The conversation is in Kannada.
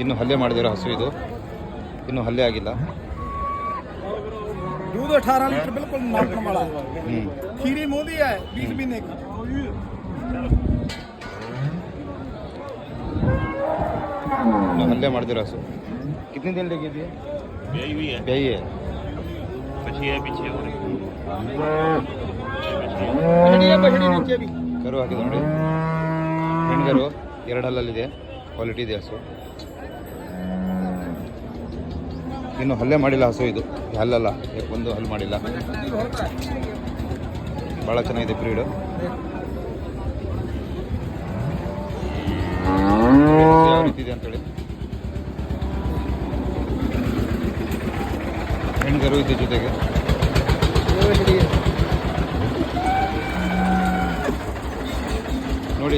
ಇನ್ನು ಹಲ್ಲೆ ಮಾಡಿದಿರೋ ಹಸು ಇದು, ಇನ್ನು ಹಲ್ಲೆ ಆಗಿಲ್ಲ. दूध 18 लीटर बिल्कुल नापने वाला है। खीरी मोदी है 20 महीने की। हल्ले ಮಾಡಿದಿರೋ ಹಸು कितने दिन लगे थे? ब्याई हुई है, ब्याई है, बची है पीछे और बछड़ी नीचे भी ಕರು ಹಾಕಿದೆ ನೋಡಿ. ಹೆಣ್ಗರು 2 ಹಲ್ಲಲ್ಲಿದೆ, ಕ್ವಾಲಿಟಿ ಇದೆ ಹಸು. ಇನ್ನು ಹಲ್ಲೆ ಮಾಡಿಲ್ಲ ಹಸು ಇದು, ಹಲ್ಲಲ್ಲ, ಒಂದು ಹಲ್ಲು ಮಾಡಿಲ್ಲ. ಭಾಳ ಚೆನ್ನಾಗಿದೆ ಬ್ರೀಡು. ಯಾವ ರೀತಿ ಇದೆ ಅಂತೇಳಿ. ಹೆಣ್ಗರು ಇದ್ರ ಜೊತೆಗೆ